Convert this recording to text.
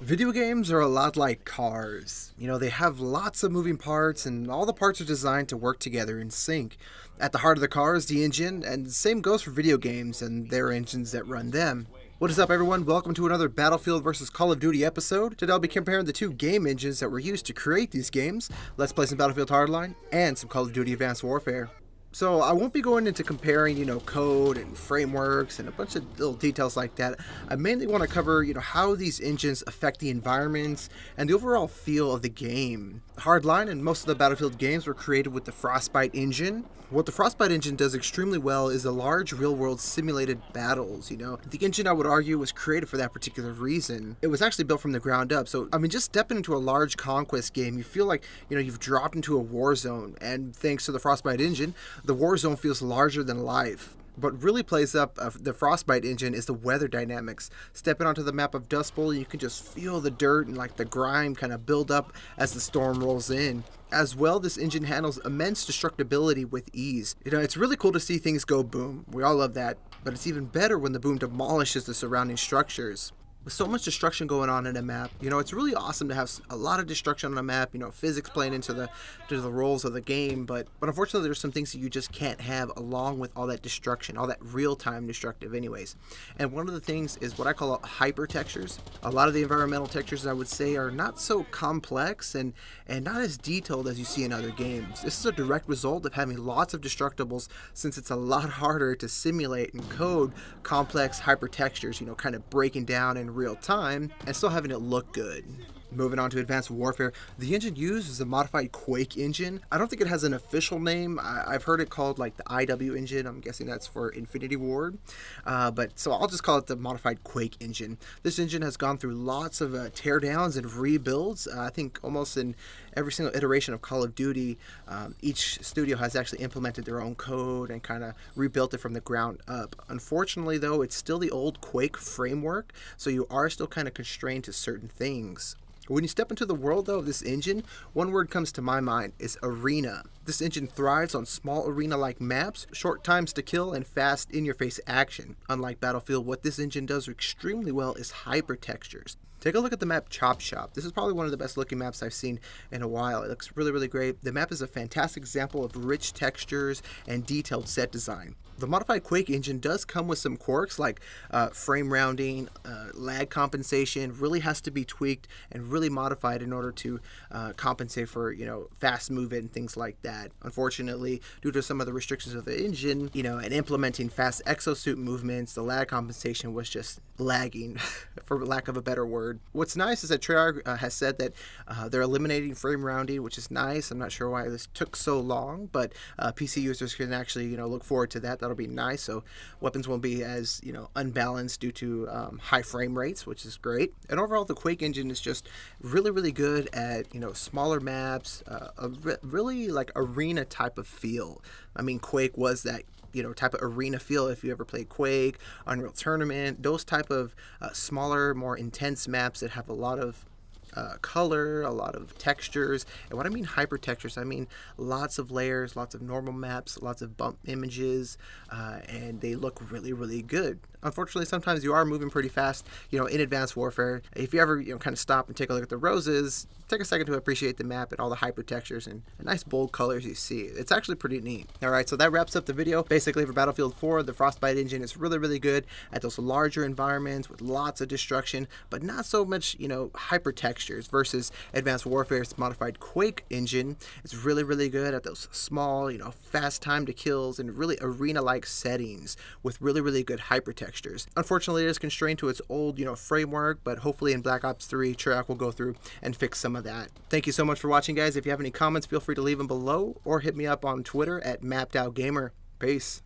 Video games are a lot like cars. They have lots of moving parts, and all the parts are designed to work together in sync. At the heart of the car is the engine, and the same goes for video games and their engines that run them. What is up, everyone? Welcome to another Battlefield vs. Call of Duty episode. Today I'll be comparing the two game engines that were used to create these games. Let's play some Battlefield Hardline and some Call of Duty Advanced Warfare. So I won't be going into comparing, code and frameworks and a bunch of little details like that. I mainly want to cover, how these engines affect the environments and the overall feel of the game. Hardline and most of the Battlefield games were created with the Frostbite Engine. What the Frostbite Engine does extremely well is the large real-world simulated battles, The engine, I would argue, was created for that particular reason. It was actually built from the ground up. So, just stepping into a large conquest game, you feel like, you've dropped into a war zone. And thanks to the Frostbite Engine, the war zone feels larger than life. What really plays up the Frostbite Engine is the weather dynamics. Stepping onto the map of Dust Bowl, you can just feel the dirt and the grime kind of build up as the storm rolls in. As well, this engine handles immense destructibility with ease. It's really cool to see things go boom. We all love that. But it's even better when the boom demolishes the surrounding structures. With so much destruction going on in a map, it's really awesome to have a lot of destruction on a map, physics playing into the roles of the game, but unfortunately there's some things that you just can't have along with all that destruction, all that real-time destructive anyways. And one of the things is what I call hyper textures. A lot of the environmental textures, I would say, are not so complex and not as detailed as you see in other games. This is a direct result of having lots of destructibles, since it's a lot harder to simulate and code complex hyper textures, kind of breaking down in real time and still having it look good. Moving on to Advanced Warfare, the engine used is a modified Quake engine. I don't think it has an official name. I've heard it called the IW engine. I'm guessing that's for Infinity Ward. But so I'll just call it the modified Quake engine. This engine has gone through lots of teardowns and rebuilds. I think almost in every single iteration of Call of Duty, each studio has actually implemented their own code and kind of rebuilt it from the ground up. Unfortunately, though, it's still the old Quake framework, so you are still kind of constrained to certain things. When you step into the world, though, of this engine, one word comes to my mind is arena. This engine thrives on small arena-like maps, short times to kill, and fast in-your-face action. Unlike Battlefield, what this engine does extremely well is hypertextures. Take a look at the map Chop Shop. This is probably one of the best looking maps I've seen in a while. It looks really, really great. The map is a fantastic example of rich textures and detailed set design. The modified Quake engine does come with some quirks like frame rounding, lag compensation. Really has to be tweaked and really modified in order to compensate for fast movement and things like that. Unfortunately, due to some of the restrictions of the engine, and implementing fast exosuit movements, the lag compensation was just lagging, for lack of a better word. What's nice is that Treyarch has said that they're eliminating frame rounding, which is nice. I'm not sure why this took so long, but PC users can actually look forward to that. That'll be nice. So weapons won't be as unbalanced due to high frame rates, which is great. And overall, the Quake engine is just really, really good at smaller maps, really arena type of feel. Quake was that type of arena feel. If you ever played Quake, Unreal Tournament, those type of smaller, more intense maps that have a lot of color, a lot of textures. And what I mean hyper textures, I mean lots of layers, lots of normal maps, lots of bump images, and they look really, really good. Unfortunately, sometimes you are moving pretty fast, in Advanced Warfare. If you ever, kind of stop and take a look at the roses, take a second to appreciate the map and all the hyper textures and nice bold colors you see. It's actually pretty neat. All right, so that wraps up the video. Basically, for Battlefield 4, the Frostbite engine is really, really good at those larger environments with lots of destruction, but not so much, hyper textures, versus Advanced Warfare's modified Quake engine. It's really, really good at those small, fast time to kills and really arena-like settings with really, really good hyper textures. Unfortunately, it is constrained to its old, framework, but hopefully in Black Ops 3, Treyarch will go through and fix some of that. Thank you so much for watching, guys. If you have any comments, feel free to leave them below or hit me up on Twitter at MappedOutGamer. Peace.